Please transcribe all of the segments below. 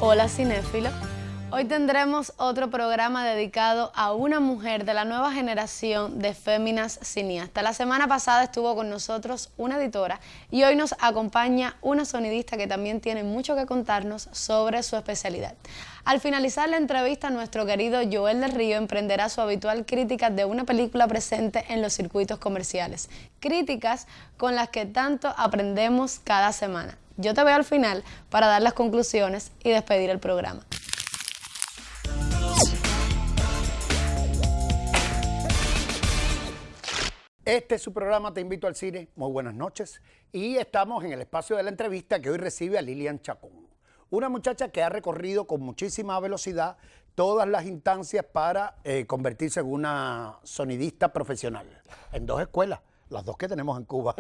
Hola cinéfilo, hoy tendremos otro programa dedicado a una mujer de la nueva generación de féminas cineastas. La semana pasada estuvo con nosotros una editora y hoy nos acompaña una sonidista que también tiene mucho que contarnos sobre su especialidad. Al finalizar la entrevista, nuestro querido Joel del Río emprenderá su habitual crítica de una película presente en los circuitos comerciales. Críticas con las que tanto aprendemos cada semana. Yo te veo al final para dar las conclusiones y despedir el programa. Este es su programa Te Invito al Cine. Muy buenas noches. Y estamos en el espacio de la entrevista que hoy recibe a Lilian Chacón. Una muchacha que ha recorrido con muchísima velocidad todas las instancias para convertirse en una sonidista profesional en dos escuelas. Las dos que tenemos en Cuba,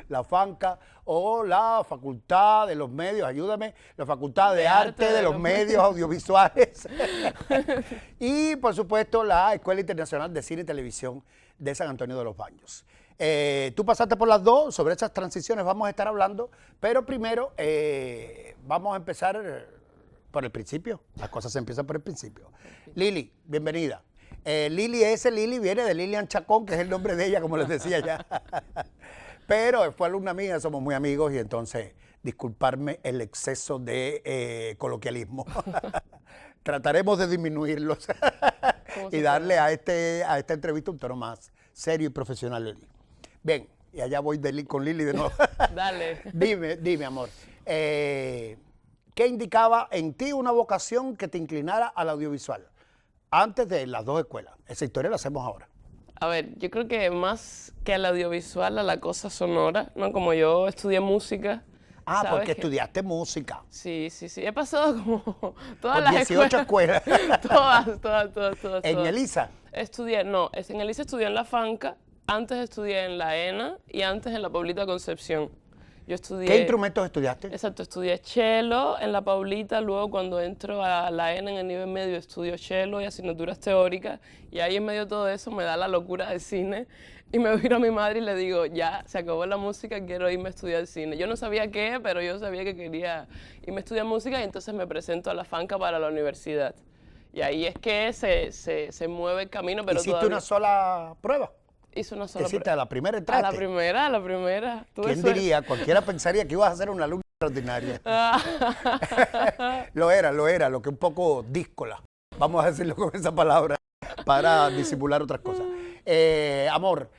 la FANCA o la Facultad de los Medios, ayúdame, la Facultad de Arte de los Medios Audiovisuales y por supuesto la Escuela Internacional de Cine y Televisión de San Antonio de los Baños. Tú pasaste por las dos, sobre esas transiciones vamos a estar hablando, pero primero vamos a empezar por el principio, las cosas se empiezan por el principio. Lili, bienvenida. Lili viene de Lilian Chacón, que es el nombre de ella, como les decía ya. Pero fue alumna mía, somos muy amigos y entonces disculparme el exceso de coloquialismo. Trataremos de disminuirlos y darle a esta entrevista un tono más serio y profesional, Lili. Bien, y allá voy con Lili de nuevo. Dale. Dime, amor. ¿Qué indicaba en ti una vocación que te inclinara al audiovisual? Antes de las dos escuelas. Esa historia la hacemos ahora. A ver, yo creo que más que al audiovisual, a la cosa sonora, ¿no? Como yo estudié música. Ah, ¿sabes? porque estudiaste música. Sí. He pasado como todas Por las 18 escuelas. todas. ¿En Elisa? En Elisa estudié en la FANCA, antes estudié en la ENA y antes en la Paulita Concepción. Yo estudié... ¿Qué instrumentos estudiaste? Exacto, estudié cello en la Paulita, luego cuando entro a la ENA en el nivel medio estudio cello y asignaturas teóricas, y ahí en medio de todo eso me da la locura del cine y me voy a mi madre y le digo, ya, se acabó la música, quiero irme a estudiar cine. Yo no sabía qué, pero yo sabía que quería irme a estudiar música y entonces me presento a la FANCA para la universidad. Y ahí es que se mueve el camino, pero ¿Hiciste todavía... una sola prueba? Hice una sola ¿Hiciste a la primera entraste? A la primera. ¿Quién diría? Cualquiera pensaría que ibas a ser una alumna extraordinaria. Lo era, lo que un poco díscola. Vamos a decirlo con esa palabra para disimular otras cosas. Amor,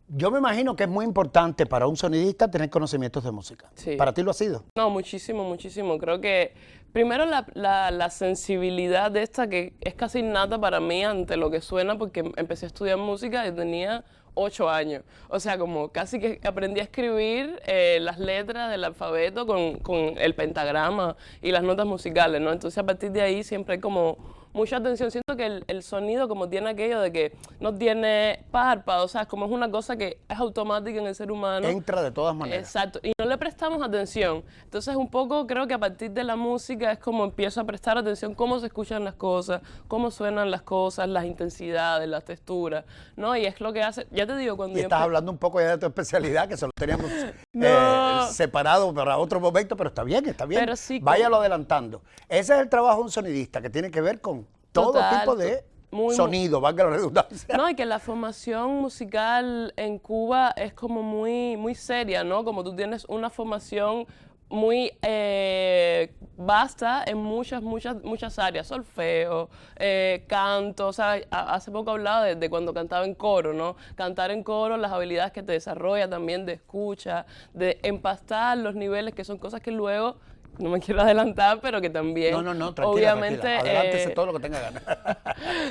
yo me imagino que es muy importante para un sonidista tener conocimientos de música. Sí. ¿Para ti lo ha sido? No, muchísimo. Creo que primero la sensibilidad de esta que es casi innata para mí ante lo que suena, porque empecé a estudiar música y tenía 8 años. O sea, como casi que aprendí a escribir las letras del alfabeto con el pentagrama y las notas musicales, ¿no? Entonces a partir de ahí siempre hay como mucha atención. Siento que el sonido como tiene aquello de que no tiene párpados, ¿sabes? Como es una cosa que es automática en el ser humano. Entra de todas maneras. Exacto, y no le prestamos atención. Entonces un poco creo que a partir de la música es como empiezo a prestar atención cómo se escuchan las cosas, cómo suenan las cosas, las intensidades, las texturas, ¿no? Y es lo que hace, ya te digo, cuando Y estás hablando un poco ya de tu especialidad, que se lo teníamos No. separado para otro momento, pero está bien. Pero sí, Váyalo adelantando. Ese es el trabajo de un sonidista, que tiene que ver con todo Total, tipo de sonido, valga la redundancia. No, y que la formación musical en Cuba es como muy seria, ¿no? Como tú tienes una formación muy vasta en muchas áreas, solfeo, canto, o sea, hace poco hablaba de cuando cantaba en coro, ¿no? Cantar en coro, las habilidades que te desarrolla también de escucha, de empastar los niveles, que son cosas que luego, no me quiero adelantar, pero que también, No, tranquila, obviamente, tranquila. Adelántese todo lo que tenga ganas.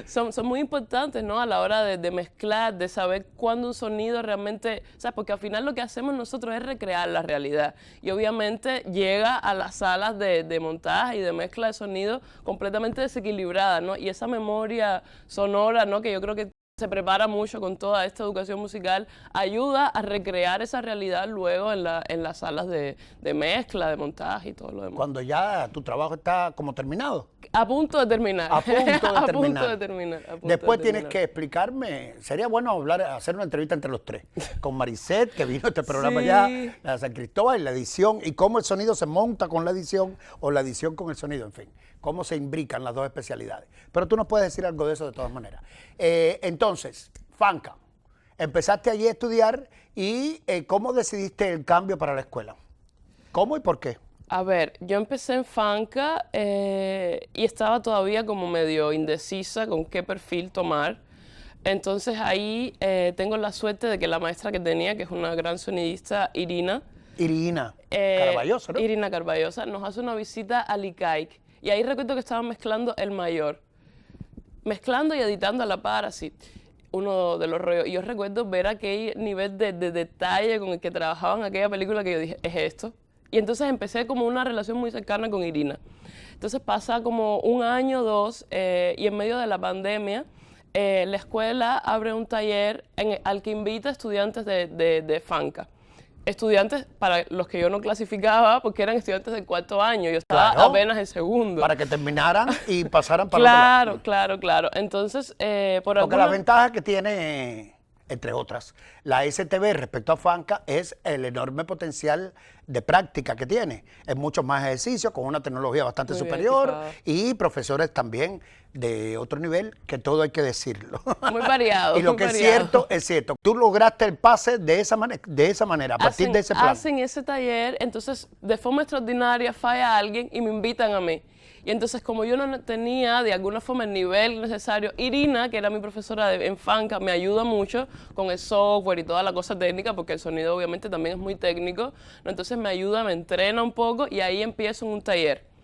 son muy importantes, ¿no? A la hora de mezclar, de saber cuándo un sonido realmente, o sea, porque al final lo que hacemos nosotros es recrear la realidad y obviamente llega a las salas de montaje y de mezcla de sonido completamente desequilibrada, ¿no? Y esa memoria sonora, ¿no? Que yo creo que se prepara mucho con toda esta educación musical, ayuda a recrear esa realidad luego en las salas de mezcla, de montaje y todo lo demás. Cuando ya tu trabajo está como terminado. A punto de terminar. A punto de terminar. A punto de terminar. Después tienes que explicarme, sería bueno hacer una entrevista entre los tres, con Maricet, que vino a este programa Sí. ya, la San Cristóbal, la edición, y cómo el sonido se monta con la edición, o la edición con el sonido, en fin, cómo se imbrican las dos especialidades. Pero tú nos puedes decir algo de eso de todas maneras. Entonces, Fanca, empezaste allí a estudiar y ¿cómo decidiste el cambio para la escuela? ¿Cómo y por qué? A ver, yo empecé en Fanca y estaba todavía como medio indecisa con qué perfil tomar. Entonces ahí tengo la suerte de que la maestra que tenía, que es una gran sonidista, Irina Caraballosa, ¿no? Irina Carballosa, nos hace una visita a Licaic. Y ahí recuerdo que estaban mezclando El Mayor. Mezclando y editando a la par, así. Uno de los rollos. Y yo recuerdo ver aquel nivel de detalle con el que trabajaban en aquella película que yo dije, ¿es esto? Y entonces empecé como una relación muy cercana con Irina. Entonces pasa como un año, dos, y en medio de la pandemia, la escuela abre un taller al que invita estudiantes de Fanca. Estudiantes para los que yo no clasificaba, porque eran estudiantes del cuarto año. Yo estaba Claro, apenas en segundo. para que terminaran y pasaran para otro lado. Claro. Entonces, Porque la ventaja que tiene, entre otras, la STB respecto a Fanca es el enorme potencial de práctica que tiene. Es mucho más ejercicio, con una tecnología bastante Muy bien superior equipado. y profesores también de otro nivel, que todo hay que decirlo. Muy variado. Y lo muy que variado. es cierto. Tú lograste el pase de esa manera, a partir de ese plan. Hacen ese taller, entonces de forma extraordinaria falla alguien y me invitan a mí. Y entonces como yo no tenía de alguna forma el nivel necesario, Irina, que era mi profesora en Fanca, me ayuda mucho con el software y toda la cosa técnica, porque el sonido obviamente también es muy técnico, ¿no? Entonces me ayuda, me entrena un poco y ahí empiezo en un taller.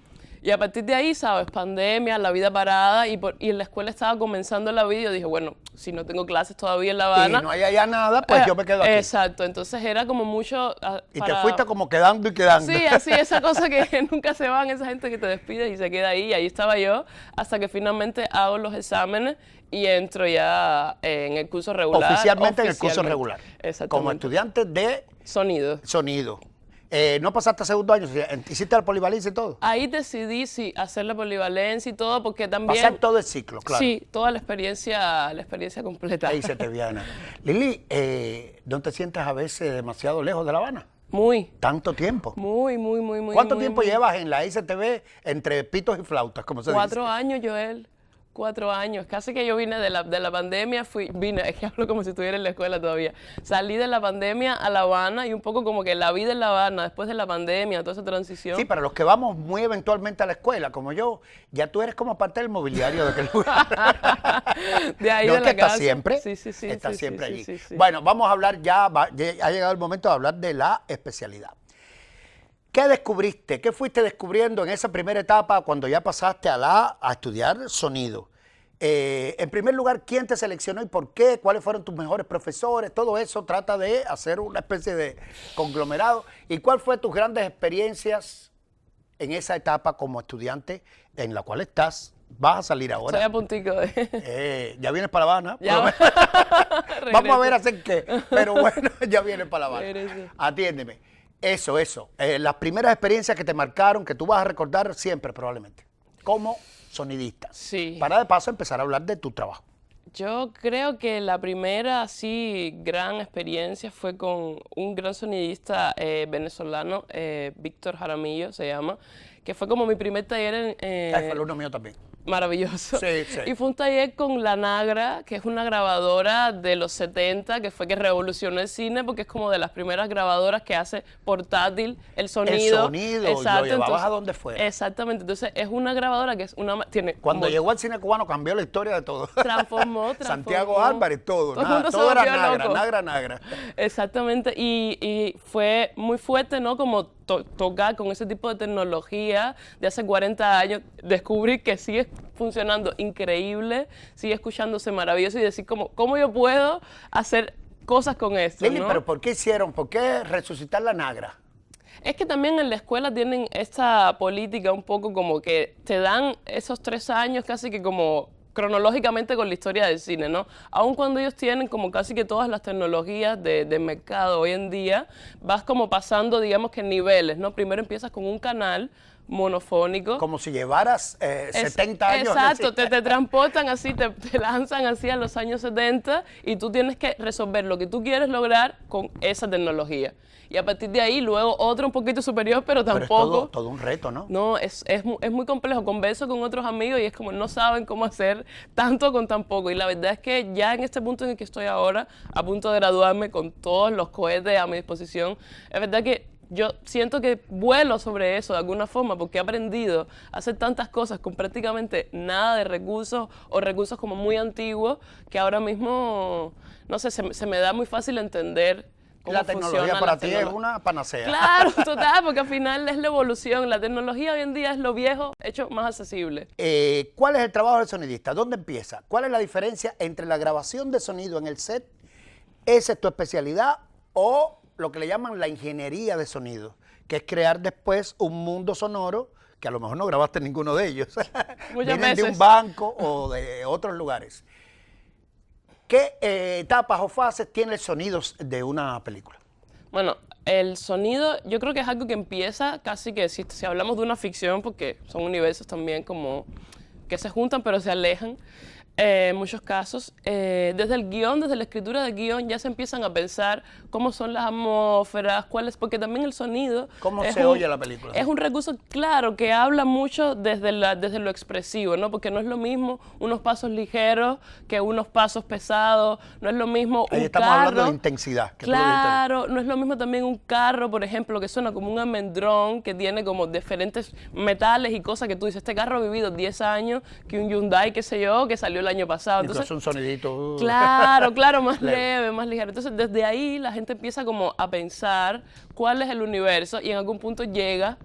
Y a partir de ahí, ¿sabes? Pandemia, la vida parada y en la escuela estaba comenzando la vida y yo dije, bueno, si no tengo clases todavía en La Habana. Y no hay allá nada, pues yo me quedo aquí. Exacto, entonces era como mucho... Y te fuiste como quedando y quedando. Sí, así, esa cosa que nunca se van, esa gente que te despide y se queda ahí, y ahí estaba yo, hasta que finalmente hago los exámenes y entro ya en el curso regular. Oficialmente en el curso regular. Exactamente. Como estudiante de Sonido. ¿No pasaste a segundo año? ¿Hiciste la polivalencia y todo? Ahí decidí sí, hacer la polivalencia y todo, porque también... Pasar todo el ciclo, claro. Sí, toda la experiencia completa. Ahí se te viene. Lili, ¿no te sientes a veces demasiado lejos de La Habana? Muy. ¿Tanto tiempo? Muy. ¿Cuánto tiempo llevas en la STV entre pitos y flautas, como se dice? 4 años, Joel. 4 años. Casi que yo vine de la pandemia, es que hablo como si estuviera en la escuela todavía. Salí de la pandemia a La Habana y un poco como que la vida en La Habana, después de la pandemia, toda esa transición. Sí, para los que vamos muy eventualmente a la escuela, como yo, ya tú eres como parte del mobiliario de aquel lugar. De ahí no, de es la que estás casa. siempre, Sí. estás sí, siempre sí, allí. sí, sí. Bueno, vamos a hablar ya ha llegado el momento de hablar de la especialidad. ¿Qué descubriste? ¿Qué fuiste descubriendo en esa primera etapa cuando ya pasaste a estudiar sonido? En primer lugar, ¿quién te seleccionó y por qué? ¿Cuáles fueron tus mejores profesores? Todo eso trata de hacer una especie de conglomerado. ¿Y cuál fue tus grandes experiencias en esa etapa como estudiante en la cual estás? Vas a salir ahora. Estoy a puntico de... Ya vienes para La Habana. Ya. Vamos a ver hacer qué. Pero bueno, ya vienes para La Habana. Regreso. Atiéndeme. Eso. Las primeras experiencias que te marcaron, que tú vas a recordar siempre probablemente, como sonidista. Sí. Para de paso empezar a hablar de tu trabajo. Yo creo que la primera así gran experiencia fue con un gran sonidista venezolano, Víctor Jaramillo se llama, que fue como mi primer taller Fue alumno mío también. maravilloso. Sí, sí. Y fue un taller con La Nagra, que es una grabadora de los 70, que fue que revolucionó el cine, porque es como de las primeras grabadoras que hace portátil el sonido. El sonido, lo llevabas a donde fuera. Exactamente, entonces es una grabadora que es tiene Cuando como- llegó al cine cubano cambió la historia de todo. transformó. Santiago Álvarez, todo. Todo el mundo se todo era volvió Nagra, loco. Nagra. Exactamente, y fue muy fuerte, ¿no? Como tocar con ese tipo de tecnología de hace 40 años, descubrir que sigue funcionando increíble, sigue escuchándose maravilloso y decir, ¿cómo yo puedo hacer cosas con esto? Lili, ¿no? pero ¿por qué hicieron? ¿Por qué resucitar la Nagra? Es que también en la escuela tienen esta política un poco como que te dan esos 3 años casi que como cronológicamente con la historia del cine, ¿no? Aun cuando ellos tienen como casi que todas las tecnologías de mercado hoy en día, vas como pasando, digamos que niveles, ¿no? Primero empiezas con un canal monofónico. Como si llevaras 70 años. Exacto, te transportan así, te lanzan así a los años 70 y tú tienes que resolver lo que tú quieres lograr con esa tecnología. Y a partir de ahí, luego otro un poquito superior, pero Pero tampoco... es todo un reto, ¿no? No, es muy complejo. Converso con otros amigos y es como no saben cómo hacer tanto con tan poco. Y la verdad es que ya en este punto en el que estoy ahora, a punto de graduarme con todos los cohetes a mi disposición, es verdad que yo siento que vuelo sobre eso de alguna forma porque he aprendido a hacer tantas cosas con prácticamente nada de recursos o recursos como muy antiguos que ahora mismo, no sé, se me da muy fácil entender cómo La tecnología funciona para la ti es tecnología. una panacea. Claro, total, porque al final es la evolución. La tecnología hoy en día es lo viejo hecho más accesible. ¿Cuál es el trabajo del sonidista? ¿Dónde empieza? ¿Cuál es la diferencia entre la grabación de sonido en el set? ¿Esa es tu especialidad? ¿O lo que le llaman la ingeniería de sonido? Que es crear después un mundo sonoro que a lo mejor no grabaste ninguno de ellos. Muchas Vienen de un veces. banco o de otros lugares. ¿Qué etapas o fases tiene el sonido de una película? Bueno, el sonido yo creo que es algo que empieza casi que si hablamos de una ficción, porque son universos también como que se juntan pero se alejan. En muchos casos, desde el guión, desde la escritura del guión, ya se empiezan a pensar cómo son las atmósferas, cuáles, porque también el sonido... ¿Cómo es se oye la película? Es un recurso, claro, que habla mucho desde lo expresivo, ¿no? Porque no es lo mismo unos pasos ligeros que unos pasos pesados, no es lo mismo Ahí un estamos carro... hablando de intensidad. Que tú lo dijiste. Claro, no es lo mismo también un carro, por ejemplo, que suena como un almendrón, que tiene como diferentes metales y cosas que tú dices, este carro ha vivido 10 años, que un Hyundai, qué sé yo, que salió el año pasado. Entonces, es un sonidito. Claro, más Leve. leve, más ligero. Entonces, desde ahí la gente empieza como a pensar cuál es el universo y en algún punto llega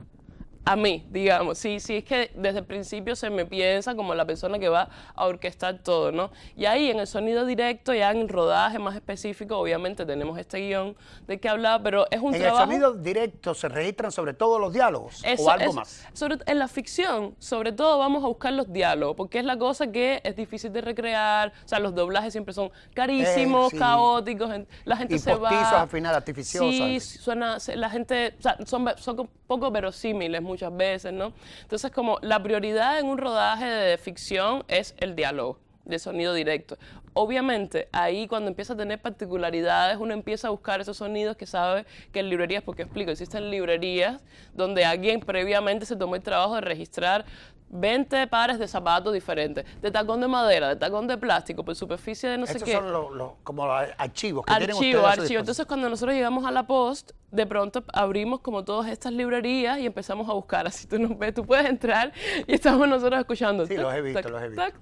a mí, digamos. Sí, es que desde el principio se me piensa como la persona que va a orquestar todo, ¿no? Y ahí en el sonido directo, ya en el rodaje más específico, obviamente tenemos este guión de que hablaba, pero es un En trabajo... el sonido directo se registran sobre todo los diálogos o algo más. En la ficción, sobre todo, vamos a buscar los diálogos, porque es la cosa que es difícil de recrear. O sea, los doblajes siempre son carísimos, Sí. caóticos, la gente Y se va. postizos al final, artificiosos. Sí, la gente, o sea, son un poco verosímiles muchas veces, ¿no? Entonces, como la prioridad en un rodaje de ficción es el diálogo de sonido directo. Obviamente, ahí cuando empieza a tener particularidades, uno empieza a buscar esos sonidos que sabe que en librerías, porque explico, existen librerías donde alguien previamente se tomó el trabajo de registrar 20 pares de zapatos diferentes, de tacón de madera, de tacón de plástico, por superficie de no sé Estos qué. son como los archivos que tienen ustedes Archivo, a su archivo. disposición. Entonces, cuando nosotros llegamos a la Post, de pronto abrimos como todas estas librerías y empezamos a buscar. Así tú nos ves, tú puedes entrar y estamos nosotros escuchando. Sí, los he visto. Tac,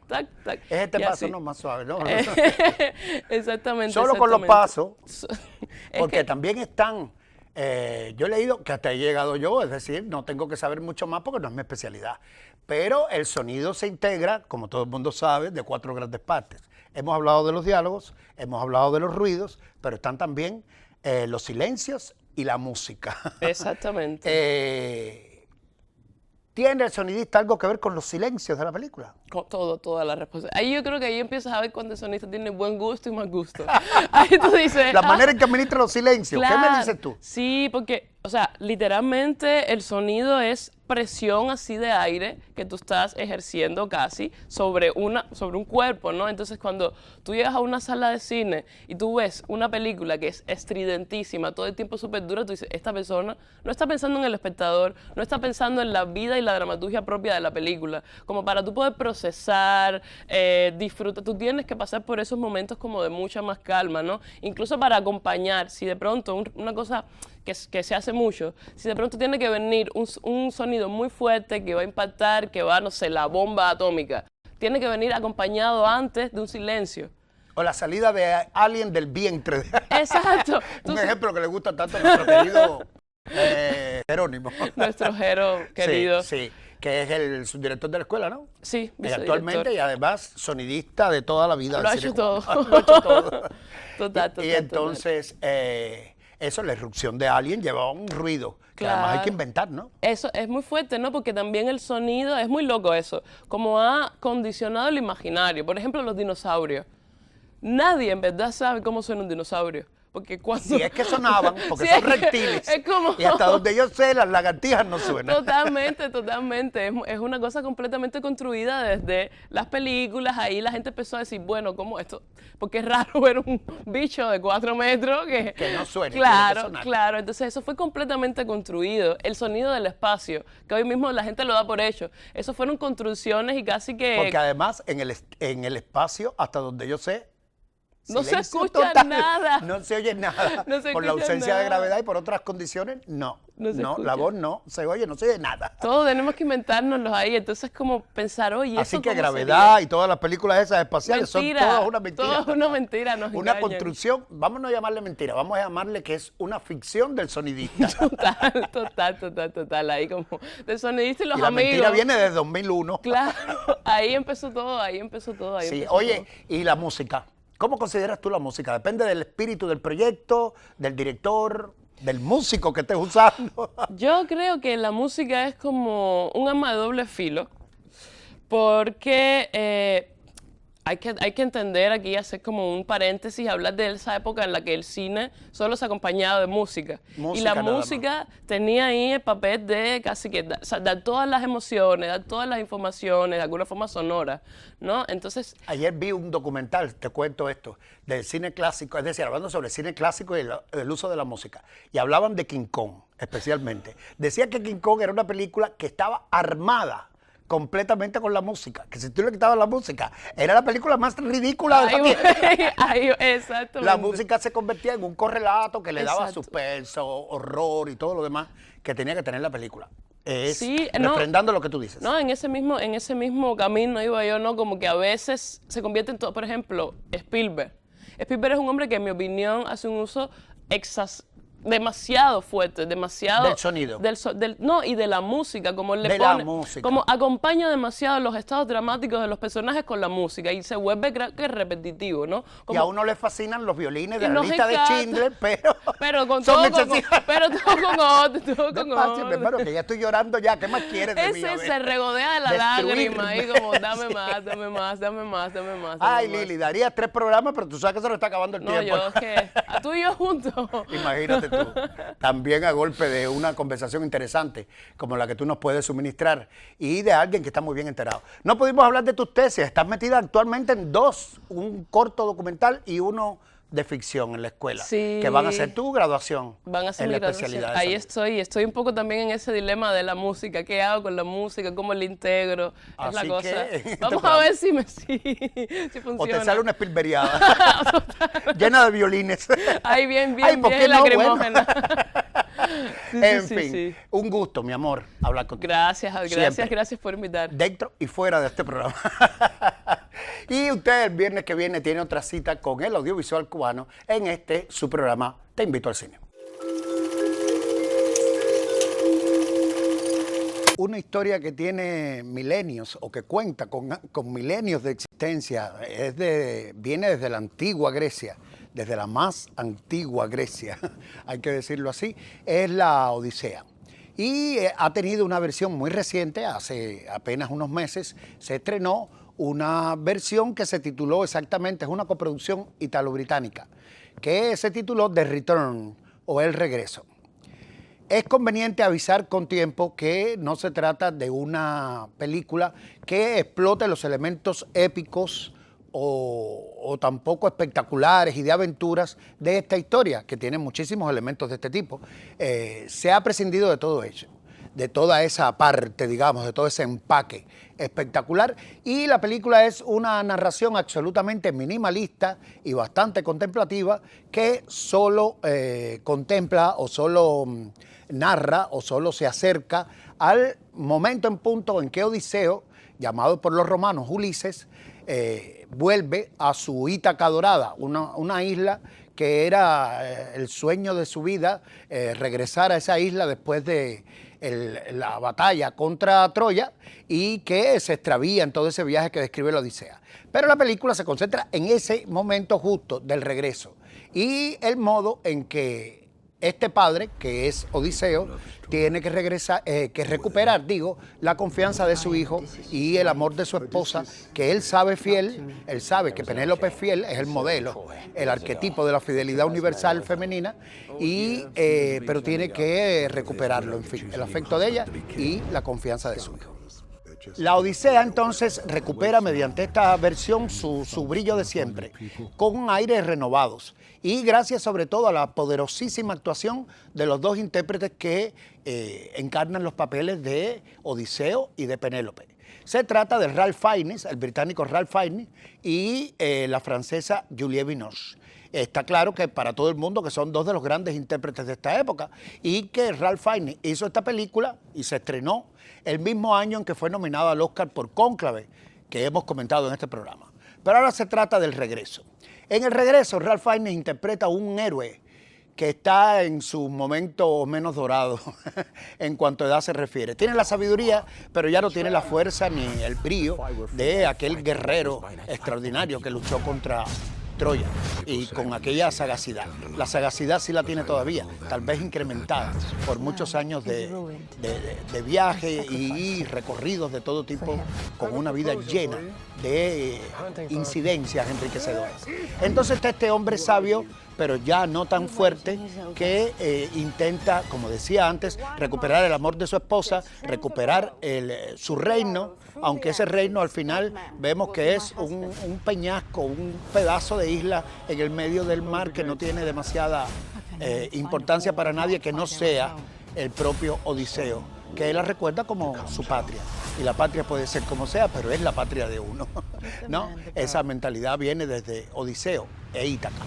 tac. Es este y paso así. no más suave, ¿no? Exactamente. Solo con los exactamente. pasos, Es porque que- también están, yo he leído que hasta he llegado yo, es decir, no tengo que saber mucho más porque no es mi especialidad, pero el sonido se integra, como todo el mundo sabe, de 4 grandes partes. Hemos hablado de los diálogos, hemos hablado de los ruidos, pero están también los silencios y la música. Exactamente. ¿Tiene el sonidista algo que ver con los silencios de la película? Con toda la respuesta. Ahí yo creo que ahí empiezas a ver cuando el sonista tiene buen gusto y mal gusto. Ahí tú dices... La manera en que administra los silencios, ¿qué me dices tú? Sí, porque, O sea, literalmente el sonido es presión así de aire que tú estás ejerciendo casi sobre un cuerpo, ¿no? Entonces cuando tú llegas a una sala de cine y tú ves una película que es estridentísima, todo el tiempo súper dura, tú dices, esta persona no está pensando en el espectador, no está pensando en la vida y la dramaturgia propia de la película. Como para tú poder procesar, disfrutar, tú tienes que pasar por esos momentos como de mucha más calma, ¿no? Incluso para acompañar, si de pronto una cosa que se hace mucho, si de pronto tiene que venir un sonido muy fuerte que va a impactar, que va, no sé, la bomba atómica, tiene que venir acompañado antes de un silencio. O la salida de alguien del vientre. Exacto. Un ejemplo que le gusta tanto a nuestro querido Jerónimo. Nuestro Jero querido. Sí, que es el subdirector de la escuela, ¿no? Sí, Y actualmente y además sonidista de toda la vida. Lo ha hecho todo. Lo ha hecho todo. Total. Y entonces, eso, la irrupción de alguien llevaba un ruido que además hay que inventar, ¿no? Eso es muy fuerte, ¿no? Porque también el sonido, es muy loco eso, como ha condicionado el imaginario. Por ejemplo, los dinosaurios. Nadie en verdad sabe cómo suena un dinosaurio. Porque cuando... Si es que sonaban, porque Sí, son reptiles. es como... Y hasta donde yo sé, las lagartijas no suenan. Totalmente. Es una cosa completamente construida desde las películas. Ahí la gente empezó a decir, bueno, ¿cómo esto? Porque es raro ver un bicho de 4 metros que no suene. Tiene que sonar. Claro. Entonces eso fue completamente construido. El sonido del espacio, que hoy mismo la gente lo da por hecho. Eso fueron construcciones y casi que... Porque además, en el espacio, hasta donde yo sé, no se silencio escucha total. nada. No se oye nada. No se por la escucha ausencia nada. de gravedad y por otras condiciones, no. No se escucha. La voz no se oye, no se oye nada. Todo tenemos que inventárnoslos ahí. Entonces como pensar, oye, Así ¿eso que cómo gravedad sería? y todas las películas esas espaciales Mentira, son todas una mentira. Todas una mentira, nos Una engañan. construcción, vamos a no llamarle mentira, vamos a llamarle que es una ficción del sonidista. Total. Ahí como del sonidista y los Y la amigos. mentira viene de 2001. Claro, ahí empezó todo. Sí, oye, y la música. ¿Cómo consideras tú la música? Depende del espíritu del proyecto, del director, del músico que estés usando. Yo creo que la música es como un arma de doble filo, porque hay que entender aquí, hacer como un paréntesis, hablar de esa época en la que el cine solo se acompañaba de música. Y la música tenía ahí el papel de casi que dar todas las emociones, dar todas las informaciones, de alguna forma sonora, ¿no? Entonces... Ayer vi un documental, te cuento esto, del cine clásico, es decir, hablando sobre el cine clásico y el uso de la música. Y hablaban de King Kong, especialmente. Decía que King Kong era una película que estaba armada completamente con la música, que si tú le quitabas la música, era la película más ridícula de la tierra. Exactamente. La música se convertía en un correlato que le daba Exacto. suspenso, horror y todo lo demás que tenía que tener la película. Es Sí, refrendando lo que tú dices. No, en ese mismo camino iba yo, ¿no? Como que a veces se convierte en todo, por ejemplo, Spielberg. Spielberg es un hombre que, en mi opinión, hace un uso demasiado fuerte, demasiado... Del sonido. No, y de la música, como él le De pone... la música. Como acompaña demasiado los estados dramáticos de los personajes con la música y se vuelve, creo que, repetitivo, ¿no? Y a uno le fascinan los violines Y de la nos lista de encanta. Schindler, Pero con son todo, excesivos. pero todo con otro, todo con Despacio, mi otro. hermano, que ya estoy llorando ya. ¿Qué más quieres de mí? A Ese ver. se regodea de la lágrima Destruirme. y como, dame más, dame más, dame más, dame más. Ay, dame más. Lili, darías 3 programas, pero tú sabes que se nos está acabando el No, tiempo. yo es que a tú y yo juntos. Imagínate tú. También a golpe de una conversación interesante como la que tú nos puedes suministrar y de alguien que está muy bien enterado. No pudimos hablar de tus tesis. Estás metida actualmente en 2, un corto documental y uno de ficción en la escuela, Sí. que van a hacer tu graduación Van a ser en mi la graduación. especialidad de Ahí salud. estoy un poco también en ese dilema de la música. ¿Qué hago con la música? ¿Cómo la integro? Es la Así cosa. que, Vamos a ver si O funciona. te sale una Spielbergiada llena de violines. Ahí bien, Ay, ¿por qué no? lacrimógena. Sí, En sí, fin, sí. un gusto, mi amor, hablar contigo. Gracias Siempre. por invitar. Dentro y fuera de este programa. Y usted el viernes que viene tiene otra cita con el audiovisual cubano en su programa Te invito al cine. Una historia que tiene milenios o que cuenta con milenios de existencia, viene desde la antigua Grecia, desde la más antigua Grecia, hay que decirlo así, es la Odisea. Y ha tenido una versión muy reciente, hace apenas unos meses, se estrenó una versión que se tituló exactamente, es una coproducción italo-británica, que se tituló The Return o El Regreso. Es conveniente avisar con tiempo que no se trata de una película que explote los elementos épicos o tampoco espectaculares y de aventuras de esta historia, que tiene muchísimos elementos de este tipo. Se ha prescindido de todo eso, de toda esa parte, digamos, de todo ese empaque espectacular, y la película es una narración absolutamente minimalista y bastante contemplativa que solo contempla o solo narra o solo se acerca al momento en punto en que Odiseo, llamado por los romanos Ulises, vuelve a su Ítaca dorada, una isla que era el sueño de su vida, regresar a esa isla después de la batalla contra Troya, y que se extravía en todo ese viaje que describe la Odisea. Pero la película se concentra en ese momento justo del regreso y el modo en que este padre, que es Odiseo, tiene que recuperar, la confianza de su hijo y el amor de su esposa, que él sabe fiel, él sabe que Penélope es fiel, es el modelo, el arquetipo de la fidelidad universal femenina, pero tiene que recuperarlo, en fin, el afecto de ella y la confianza de su hijo. La Odisea entonces recupera mediante esta versión su brillo de siempre, con aires renovados, y gracias sobre todo a la poderosísima actuación de los dos intérpretes que encarnan los papeles de Odiseo y de Penélope. Se trata de Ralph Fiennes, el británico Ralph Fiennes, y la francesa Juliette Binoche. Está claro que para todo el mundo que son dos de los grandes intérpretes de esta época, y que Ralph Fiennes hizo esta película y se estrenó el mismo año en que fue nominado al Oscar por Cónclave, que hemos comentado en este programa. Pero ahora se trata del regreso. En el regreso, Ralph Fiennes interpreta a un héroe que está en su momento menos dorado en cuanto a edad se refiere. Tiene la sabiduría, pero ya no tiene la fuerza ni el brío de aquel guerrero extraordinario que luchó contra Troya, y con aquella sagacidad. La sagacidad sí la tiene todavía, tal vez incrementada por muchos años de viaje y recorridos de todo tipo, con una vida llena de incidencias enriquecedoras. Entonces está este hombre sabio, pero ya no tan fuerte, que intenta, como decía antes, recuperar el amor de su esposa, recuperar su reino, aunque ese reino al final vemos que es un peñasco, un pedazo de isla en el medio del mar que no tiene demasiada importancia para nadie que no sea el propio Odiseo, que él la recuerda como su patria. Y la patria puede ser como sea, pero es la patria de uno, ¿no? Esa mentalidad viene desde Odiseo e Ítaca.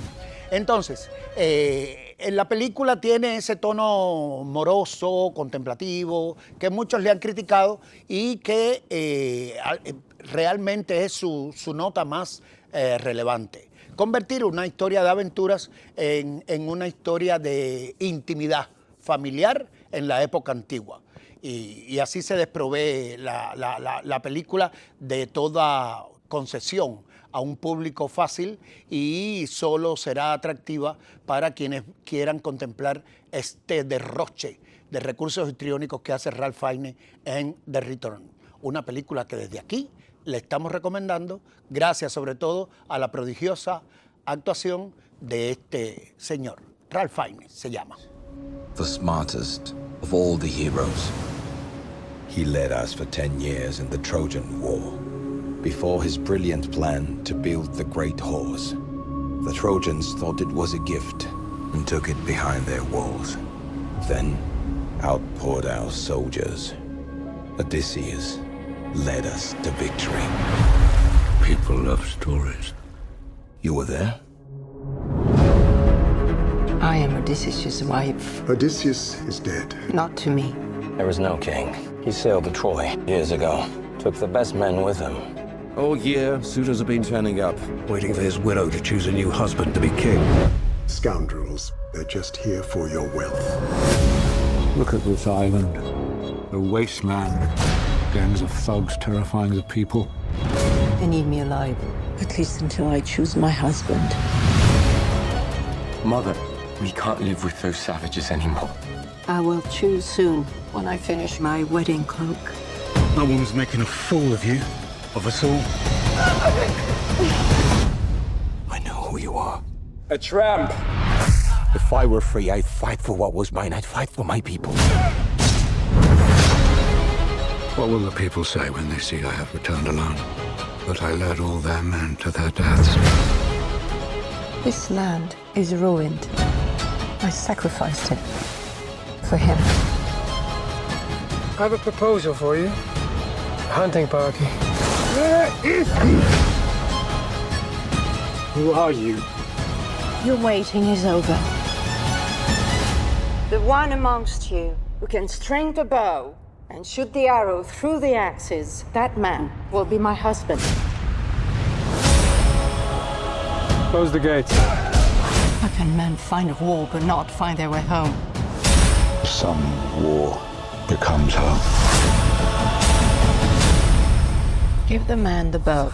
Entonces, en la película tiene ese tono moroso, contemplativo, que muchos le han criticado y que realmente es su nota más relevante. Convertir una historia de aventuras en una historia de intimidad familiar en la época antigua. Y así se desprovee la película de toda concesión a un público fácil, y solo será atractiva para quienes quieran contemplar este derroche de recursos histriónicos que hace Ralph Fiennes en The Return. Una película que desde aquí le estamos recomendando, gracias sobre todo a la prodigiosa actuación de este señor. Ralph Fiennes se llama. The smartest of all the heroes. He led us for 10 years in the Trojan War. Before his brilliant plan to build the great horse, the Trojans thought it was a gift and took it behind their walls. Then out poured our soldiers. Odysseus led us to victory. People love stories. You were there? I am Odysseus' wife. Odysseus is dead. Not to me. There is no king. He sailed to Troy years ago. Took the best men with him. All year, suitors have been turning up, waiting for his widow to choose a new husband to be king. Scoundrels, they're just here for your wealth. Look at this island. A wasteland. Gangs of thugs terrifying the people. They need me alive. At least until I choose my husband. Mother, we can't live with those savages anymore. I will choose soon, when I finish my wedding cloak. No one's making a fool of you. Of us all. I know who you are. A tramp! If I were free, I'd fight for what was mine. I'd fight for my people. What will the people say when they see I have returned alone? That I led all their men to their deaths? This land is ruined. I sacrificed it for him. I have a proposal for you. A hunting party. Where is he? Who are you? Your waiting is over. The one amongst you who can string the bow and shoot the arrow through the axes, that man will be my husband. Close the gates. How can men find a war but not find their way home? Some war becomes home. Give the man the bow.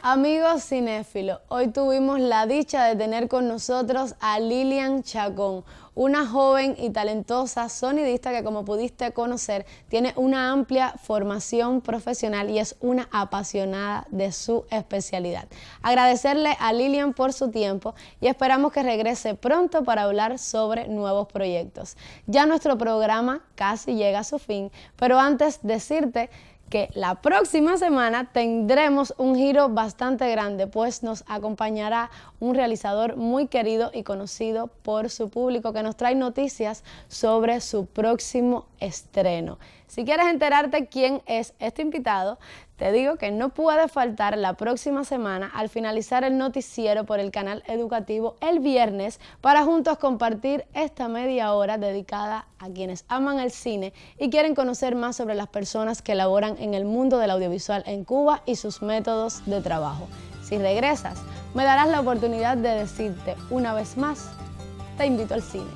Amigos cinéfilos, hoy tuvimos la dicha de tener con nosotros a Lilian Chacón, una joven y talentosa sonidista que, como pudiste conocer, tiene una amplia formación profesional y es una apasionada de su especialidad. Agradecerle a Lilian por su tiempo y esperamos que regrese pronto para hablar sobre nuevos proyectos. Ya nuestro programa casi llega a su fin, pero antes decirte que la próxima semana tendremos un giro bastante grande, pues nos acompañará un realizador muy querido y conocido por su público que nos trae noticias sobre su próximo estreno. Si quieres enterarte quién es este invitado, te digo que no puede faltar la próxima semana al finalizar el noticiero por el canal educativo el viernes para juntos compartir esta media hora dedicada a quienes aman el cine y quieren conocer más sobre las personas que laboran en el mundo del audiovisual en Cuba y sus métodos de trabajo. Si regresas, me darás la oportunidad de decirte una vez más, te invito al cine.